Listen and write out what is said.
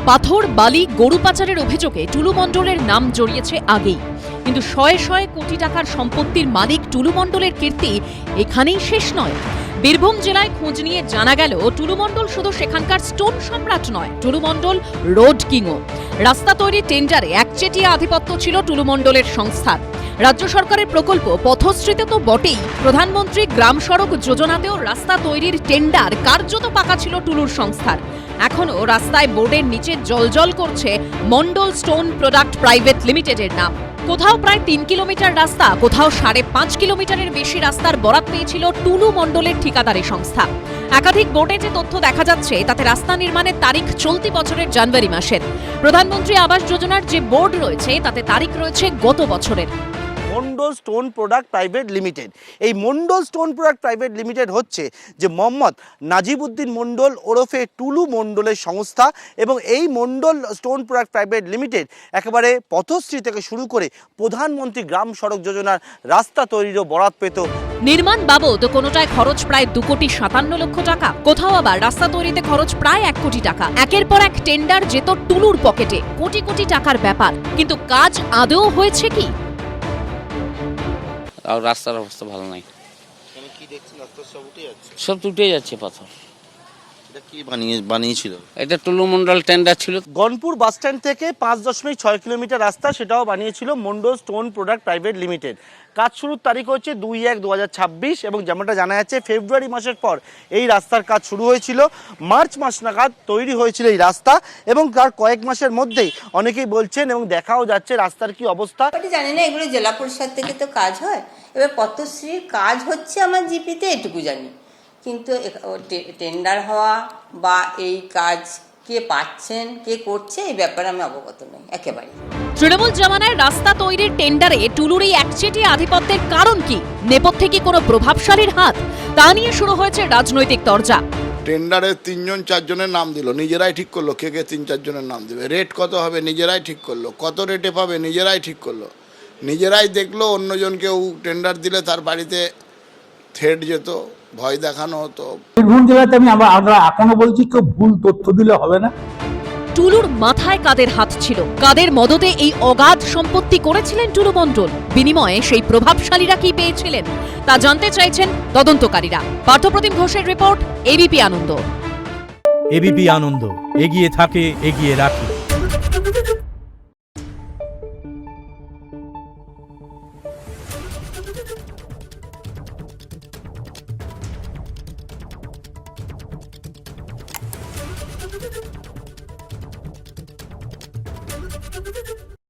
পাথর বালি গরু পাচারের অভিযোগে টুলু মণ্ডলের নাম জড়িয়েছে আগেই, কিন্তু শয়ে শয়ে কোটি টাকার সম্পত্তির মালিক টুলু মণ্ডলের কীর্তি এখানেই শেষ নয়। বীরভূম জেলায় খোঁজ নিয়ে জানা গেল টুলু মণ্ডল শুধু সেখানকার স্টোন সম্রাট নয়, টুলু মণ্ডল রোড কিংও। রাস্তা তৈরির টেন্ডারে একচেটিয়া আধিপত্য ছিল টুলু মণ্ডলের সংস্থার। রাজ্য সরকারের প্রকল্প পথশ্রীতে তো বটেই, প্রধানমন্ত্রী গ্রাম সড়ক যোজনাতেও রাস্তা তৈরির টেন্ডার কার্যত পাকা ছিল টুলুর সংস্থার। এখনো রাস্তায় বোর্ডের নিচে জলজল করছে মণ্ডল স্টোন প্রোডাক্ট প্রাইভেট লিমিটেডের নাম। কোথাও প্রায় 3 কিলোমিটার রাস্তা, কোথাও 5.5 কিলোমিটারের বেশি রাস্তার বরাত পেয়েছিল টুলু মণ্ডলের ঠিকাদারি সংস্থা। একাধিক বোর্ডে যে তথ্য দেখা যাচ্ছে তাতে রাস্তা নির্মাণের তারিখ চলতি বছরের জানুয়ারি মাসের। প্রধানমন্ত্রী আবাস যোজনার যে বোর্ড রয়েছে তাতে তারিখ রয়েছে গত বছরের। মণ্ডল স্টোন প্রোডাক্ট প্রাইভেট লিমিটেড, এই মণ্ডল স্টোন প্রোডাক্ট প্রাইভেট লিমিটেড হচ্ছে যে মোহাম্মদ নাজিবউদ্দিন মণ্ডল ওরফে টুলু মণ্ডলের সংস্থা, এবং এই মণ্ডল স্টোন প্রোডাক্ট প্রাইভেট লিমিটেড একেবারে পথশ্রী থেকে শুরু করে প্রধানমন্ত্রী গ্রাম সড়ক যোজনার রাস্তা তৈরিরও বরাত পেত। নির্মাণ বাবদ কোনোটায় খরচ প্রায় 2,57 লক্ষ টাকা, কোথাও আবার রাস্তা তৈরিতে খরচ প্রায় 1 কোটি টাকা। একের পর এক টেন্ডার যেত টুলুর পকেটে, কোটি কোটি টাকার ব্যাপার, কিন্তু কাজ আদৌ হয়েছে কি? আর রাস্তার অবস্থা ভালো নাই। কি দেখছেন, রাস্তা সব উঠে যাচ্ছে, সব টুটে যাচ্ছে পাথর। এটা কি বানিয়েছিল? এটা টুলু মণ্ডল টেন্ডার ছিল। গনপুর বাস স্ট্যান্ড থেকে 5.6 কিলোমিটার রাস্তা, সেটাও বানিয়েছিল মণ্ডল স্টোন প্রোডাক্ট প্রাইভেট লিমিটেড। কাজ শুরুর তারিখ হচ্ছে 2/1/2026, এবং যেমনটা জানা যাচ্ছে ফেব্রুয়ারি মাসের পর এই রাস্তার কাজ শুরু হয়েছিল। মার্চ মাস নাগাদ তৈরি হয়েছিল এই রাস্তা, এবং তার কয়েক মাসের মধ্যেই অনেকেই বলছেন এবং দেখাও যাচ্ছে রাস্তার কি অবস্থা। জানি না, এগুলো জেলা পরিষদ থেকে তো কাজ হয়। এবার পথশ্রীর কাজ হচ্ছে আমার জিপিতে, এটুকু জানি, কিন্তু টেন্ডার হওয়া বা এই কাজ কে পাচ্ছেন কে করছে এই ব্যাপারে আমি অবগত নই একেবারে। তৃণমূল জামানায় রাস্তা তৈরির টেন্ডারে টুলুর এই একচেটিয়া আধিপত্যের কারণ কি? নেপথ্যে কি কোনো প্রভাবশালীর হাত? তা নিয়ে শুরু হয়েছে রাজনৈতিক তরজা। টেন্ডারে 3-4 জনের নাম দিল, নিজেরাই ঠিক করলো কে কে 3-4 জনের নাম দেবে, রেট কত হবে নিজেরাই ঠিক করলো, কত রেটে পাবে নিজেরাই ঠিক করলো, নিজেরাই দেখলো। অন্যজন কেউ টেন্ডার দিলে তার বাড়িতে থ্রেট যেত, ভয় দেখানো হতো। বীরভূম জেলাতে আমরা এখনো বলছি কেউ ভুল তথ্য দিলে হবে না। টুলুর মাথায় কাদের হাত ছিল? কাদের মদতে এই অগাধ সম্পত্তি করেছিলেন টুলু মণ্ডল? বিনিময়ে সেই প্রভাবশালীরা কি পেয়েছিলেন তা জানতে চাইছেন তদন্তকারীরা। পার্থপ্রতিম ঘোষের রিপোর্ট, এবিপি আনন্দ। এবিপি আনন্দ, এগিয়ে থাকে, এগিয়ে রাখে।